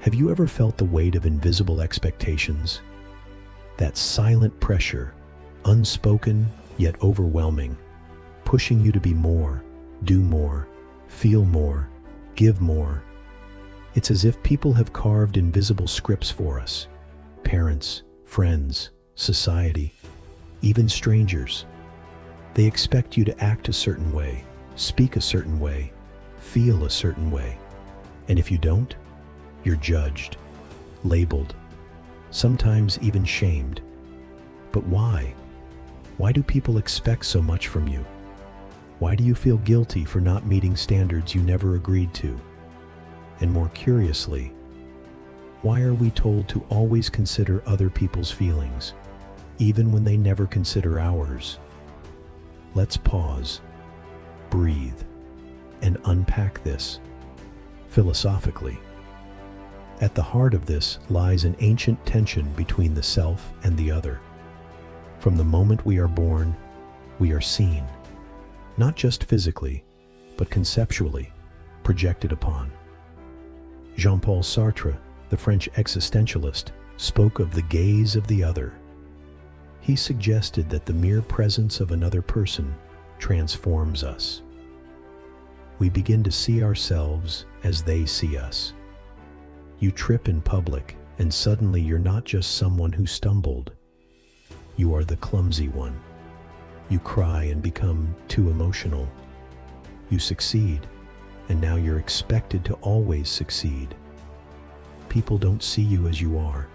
Have you ever felt the weight of invisible expectations? That silent pressure, unspoken yet overwhelming, pushing you to be more, do more, feel more, give more. It's as if people have carved invisible scripts for us. Parents, friends, society, even strangers. They expect you to act a certain way, speak a certain way, feel a certain way. And if you don't, you're judged, labeled, sometimes even shamed. But why? Why do people expect so much from you? Why do you feel guilty for not meeting standards you never agreed to? And more curiously, why are we told to always consider other people's feelings, even when they never consider ours? Let's pause, breathe, and unpack this philosophically. At the heart of this lies an ancient tension between the self and the other. From the moment we are born, we are seen, not just physically, but conceptually, projected upon. Jean-Paul Sartre, the French existentialist, spoke of the gaze of the other. He suggested that the mere presence of another person transforms us. We begin to see ourselves as they see us. You trip in public, and suddenly you're not just someone who stumbled. You are the clumsy one. You cry and become too emotional. You succeed, and now you're expected to always succeed. People don't see you as you are.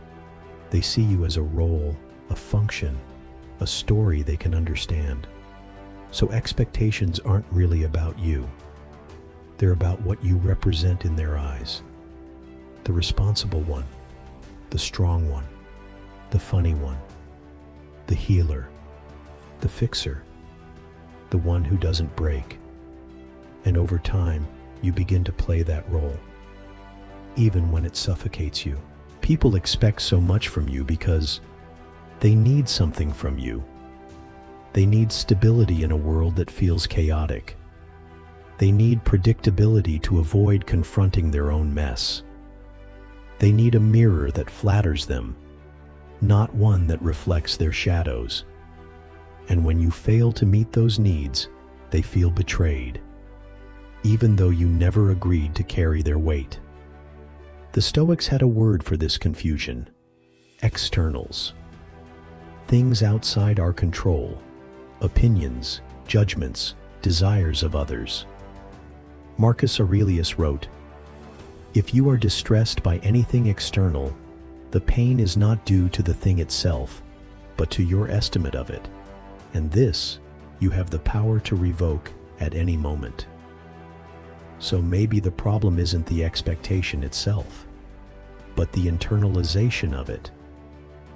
They see you as a role, a function, a story they can understand. So expectations aren't really about you. They're about what you represent in their eyes. The responsible one, the strong one, the funny one, the healer, the fixer, the one who doesn't break. And over time, you begin to play that role, even when it suffocates you. People expect so much from you because they need something from you. They need stability in a world that feels chaotic. They need predictability to avoid confronting their own mess. They need a mirror that flatters them, not one that reflects their shadows. And when you fail to meet those needs, they feel betrayed, even though you never agreed to carry their weight. The Stoics had a word for this confusion: externals. Things outside our control, opinions, judgments, desires of others. Marcus Aurelius wrote, "If you are distressed by anything external, the pain is not due to the thing itself, but to your estimate of it. And this you have the power to revoke at any moment." So maybe the problem isn't the expectation itself, but the internalization of it.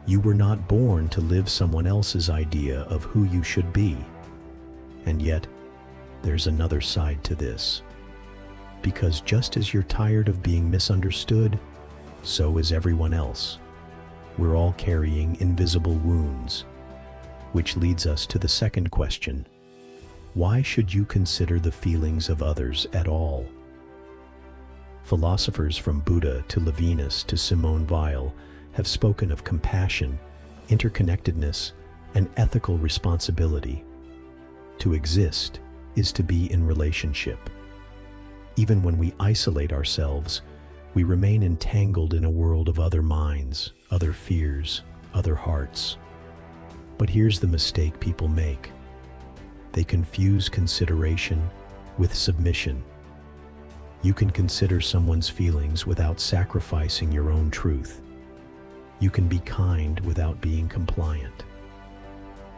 You were not born to live someone else's idea of who you should be. And yet, there's another side to this. Because just as you're tired of being misunderstood, so is everyone else. We're all carrying invisible wounds. Which leads us to the second question. Why should you consider the feelings of others at all? Philosophers from Buddha to Levinas to Simone Weil have spoken of compassion, interconnectedness, and ethical responsibility. To exist is to be in relationship. Even when we isolate ourselves, we remain entangled in a world of other minds, other fears, other hearts. But here's the mistake people make. They confuse consideration with submission. You can consider someone's feelings without sacrificing your own truth. You can be kind without being compliant.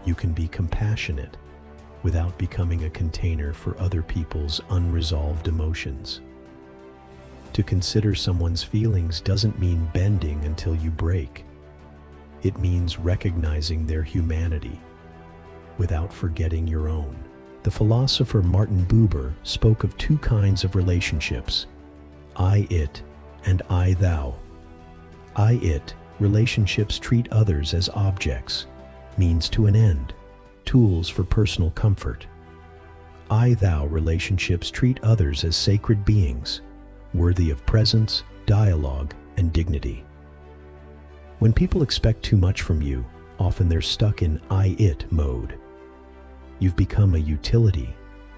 You can be compassionate without becoming a container for other people's unresolved emotions. To consider someone's feelings doesn't mean bending until you break. It means recognizing their humanity without forgetting your own. The philosopher Martin Buber spoke of two kinds of relationships: I-it and I-thou. I-it relationships treat others as objects, means to an end, tools for personal comfort. I-thou relationships treat others as sacred beings, worthy of presence, dialogue, and dignity. When people expect too much from you, often they're stuck in I-it mode. You've become a utility,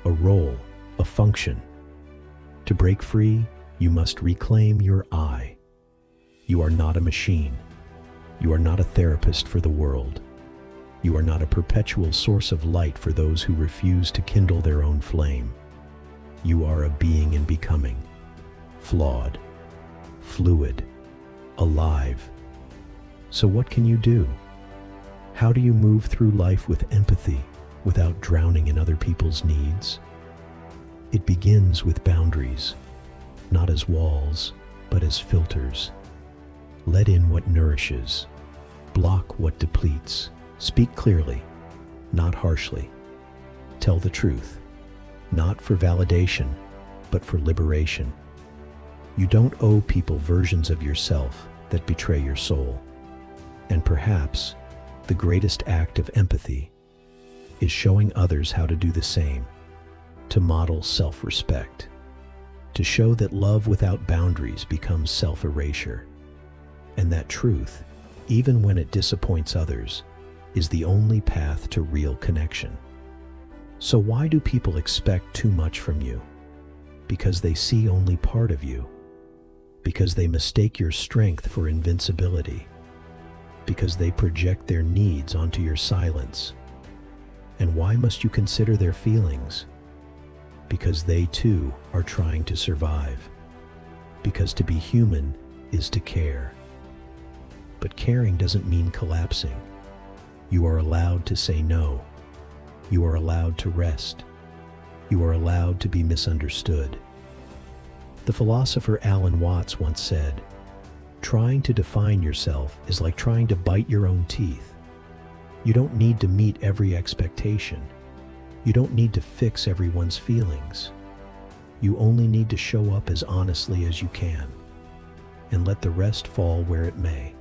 a role, a function. To break free, you must reclaim your I. You are not a machine. You are not a therapist for the world. You are not a perpetual source of light for those who refuse to kindle their own flame. You are a being in becoming, flawed, fluid, alive. So what can you do? How do you move through life with empathy without drowning in other people's needs? It begins with boundaries, not as walls, but as filters. Let in what nourishes, block what depletes. Speak clearly, not harshly. Tell the truth, not for validation, but for liberation. You don't owe people versions of yourself that betray your soul. And perhaps the greatest act of empathy is showing others how to do the same, to model self-respect, to show that love without boundaries becomes self-erasure, and that truth, even when it disappoints others, is the only path to real connection. So why do people expect too much from you? Because they see only part of you. Because they mistake your strength for invincibility. Because they project their needs onto your silence. And why must you consider their feelings? Because they too are trying to survive. Because to be human is to care. But caring doesn't mean collapsing. You are allowed to say no. You are allowed to rest. You are allowed to be misunderstood. The philosopher Alan Watts once said, "Trying to define yourself is like trying to bite your own teeth. You don't need to meet every expectation. You don't need to fix everyone's feelings. You only need to show up as honestly as you can, and let the rest fall where it may.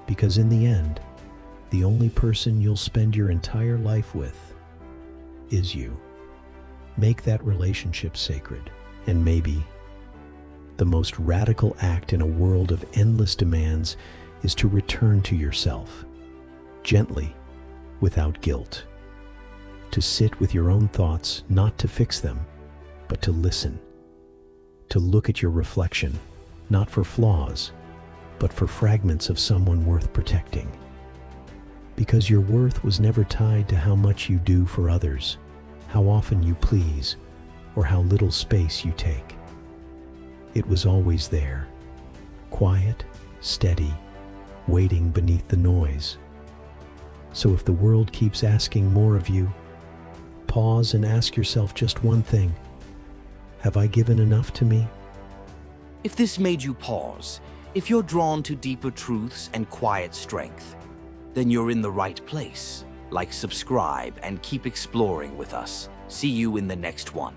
Because in the end, the only person you'll spend your entire life with is you." Make that relationship sacred. And maybe the most radical act in a world of endless demands is to return to yourself, gently, without guilt. To sit with your own thoughts, not to fix them, but to listen. To look at your reflection, not for flaws, but for fragments of someone worth protecting. Because your worth was never tied to how much you do for others, how often you please, or how little space you take. It was always there, quiet, steady, waiting beneath the noise. So if the world keeps asking more of you, pause and ask yourself just one thing: have I given enough to me? If this made you pause, if you're drawn to deeper truths and quiet strength, then you're in the right place. Like, subscribe, and keep exploring with us. See you in the next one.